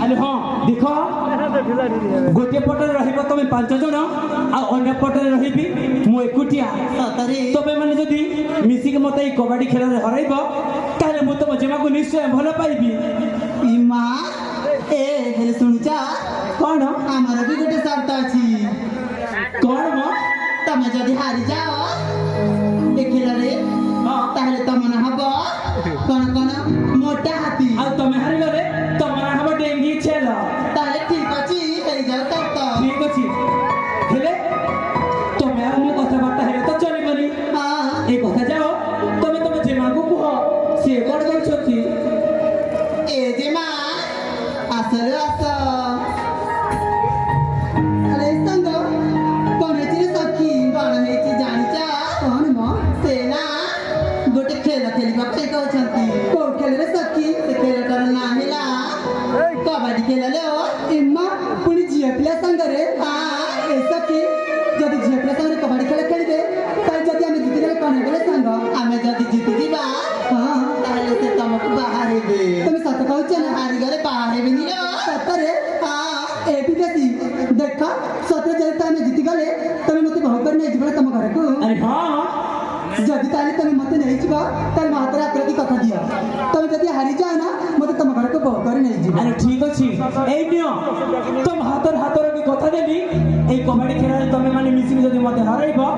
अरे हाँ देख गोटे पटे रहिबो तमे 5 जण आ अन्य पटे रहिबी मु एकुटिया सतरे तबे माने जदी मिसी के मते कबड्डी खेल रे हराइबो ताले मु तम जेमा को निश्चय भलो पाइबी इमा ए हेले सुनुचा कोन हमारा भी गोटे शर्त अछि कोन म तमे जदी हारि जाओ ए खेल रे ताहले तमन हबो कोन कोन मोटा हाथी आ तमे हारि गले तमना हबो डेंगी छेल ताहले ठीक अछि हे जाओ तब तो ठीक अछि हेले तमे आ मु कथा बार्ता हेले तो चली बनी हां ए कथा जाओ तमे तमे जेमा को कुह से कोड करछथि ए जे मा आसर आस अरे संग कोन हेछि सखी कोन हेछि जानिचा कोन म सेना गोटे खेल खेलिबा पे कहछंती को खेल रे सखी से खेलटर ना हिला कबड्डी खेल ले ओ इम्मा पुनी जिया पिला संग रे हां ए सखी जदी जिया पिला संग कबड्डी खेल खेलिबे ताई जदी हम जीति गेले कोन हेबे संग हमें जदी जीति दिबा हां ताले से तुमको बाहर हेबे तुम सत कहछ ना हारि गले बाहर हेबे नी रे सत रे हां ए विदेशी देखा सत जदी ताने जीति गले तुम मते बहु कर नै जीवन तुम घर को अरे हां जदी ताले तुम मते नै जीवा ताल मात्रा प्रति कथा दिया तुम जदी हारि जाओ ना मते तुम घर को बहु कर नै जीवा अरे ठीक अछि ए नियो तुम हातर की कथा देली ए कबड्डी खेल रे तमे माने मिसी जदी मते हराइबो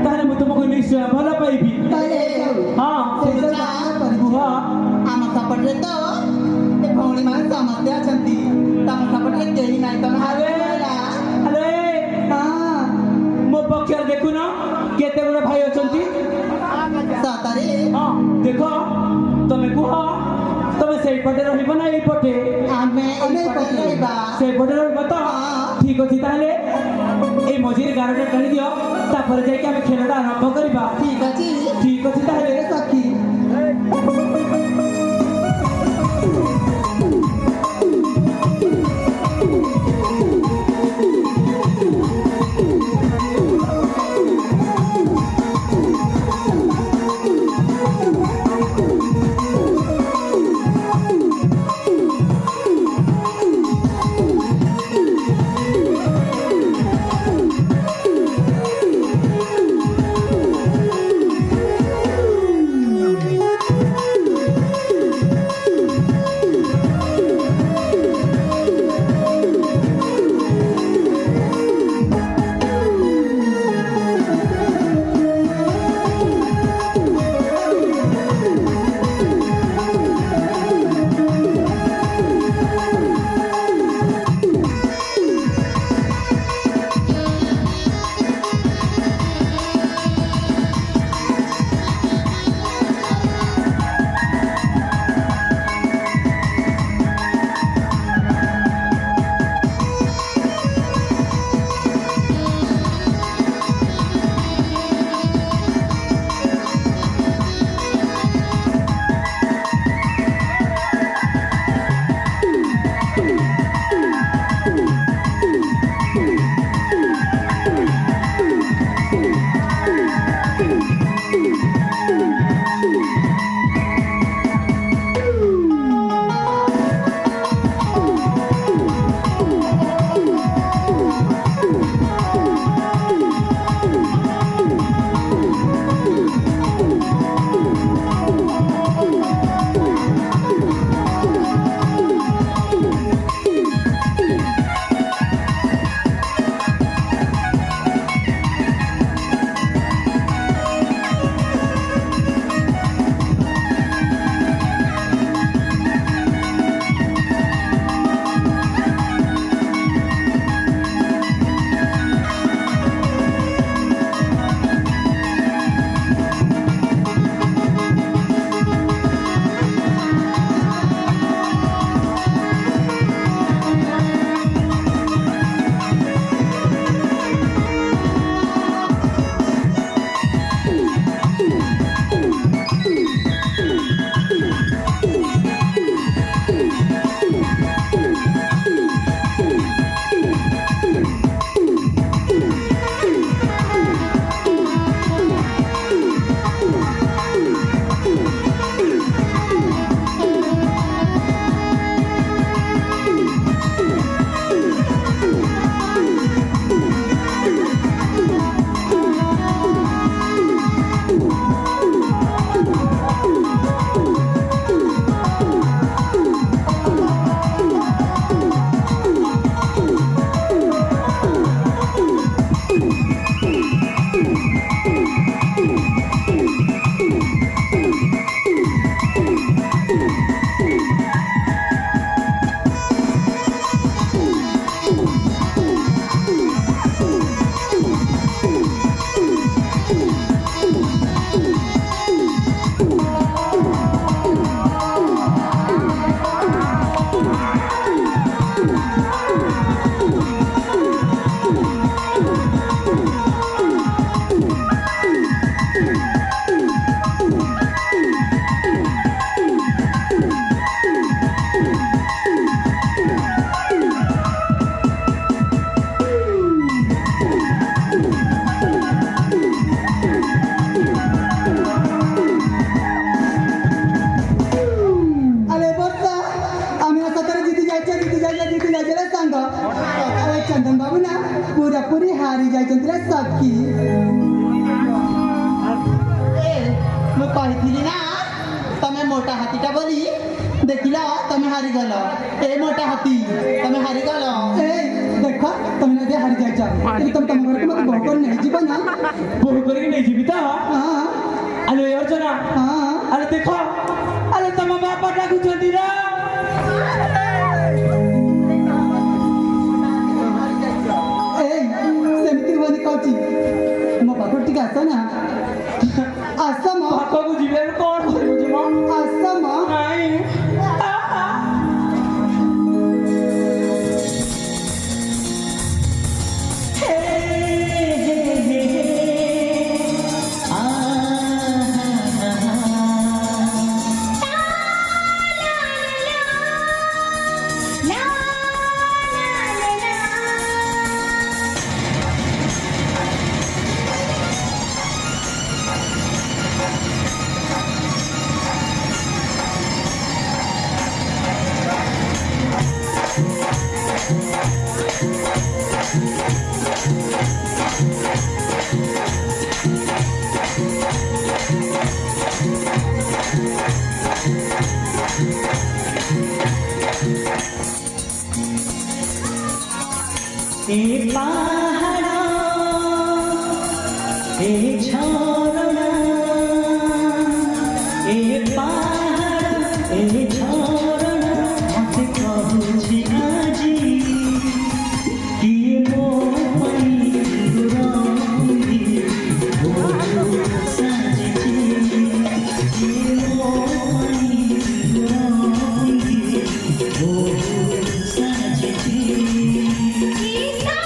ताले मु तुमको निश्चय भलो पाइबी ताले हां से जा बुहा आम सपट रे तो ए भौणी मान समस्या छंती तम सपट रे केही नै तम हारे अरे हां मो पक्षर देखु न केते बड़ भाई अछंती सतरे हां देखो तमे कुह तमे सेई पटे रहिबो ना एई पटे आमे अने पटैबा सेई पटे रहिबो तो ठीक अछि ताले ए मझिर गारडे टाणी दियो तापर जाय के हम खेलडा आरंभ करबा ठीक अछि ठीक अछि ताले रे सखी जरा सांग अरे चंदन बाबू ना पूरा पूरी हारी जाए सखी ମୁଁ କହିଥିଲି ନା ତମେ ମୋଟା ହାତୀଟା ବୋଲି ଦେଖିଲ ତମେ ହାରିଗଲ ଏ ମୋଟା ହାତୀ ତମେ ହାରିଗଲ ଏ ଦେଖ ତମେ ଯଦି ହାରି ଯାଇଛ କିନ୍ତୁ ତମେ ତମ ଘରକୁ ମତେ ବୋହୂ କରି ନେଇଯିବ ନା ବୋହୂ କରିକି ନେଇଯିବି ତ ହଁ ଆଲୋ ଏ ଅର୍ଚ୍ଚନା ହଁ ଆଲୋ ଦେଖ ଆଲୋ ତମ ବାପା ଡାକୁଛନ୍ତି ନା ଏଇ ସେମିତି ହୁଅନି କହୁଛି ମୋ ପାଖକୁ ଟିକେ ଆସ ନା ଆସ ମ ପାଖକୁ ଯିବେ କଣ କରିବୁ ଯିବ ଆସ ମ ନାଇଁ ए पहाड़ ए झरना ए पहाड़ ए झरना मते कहूछि आजी किए मो पई दुरंगी ओ साजी किए मो पई दुरंगी ओ साजी Isa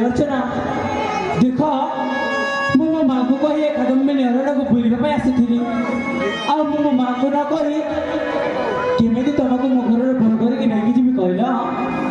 अर्चना देख मु मो माँ को कही कदम में अरड़ा को बुलवा आसी मु मो माँ को न कही केमी तुमको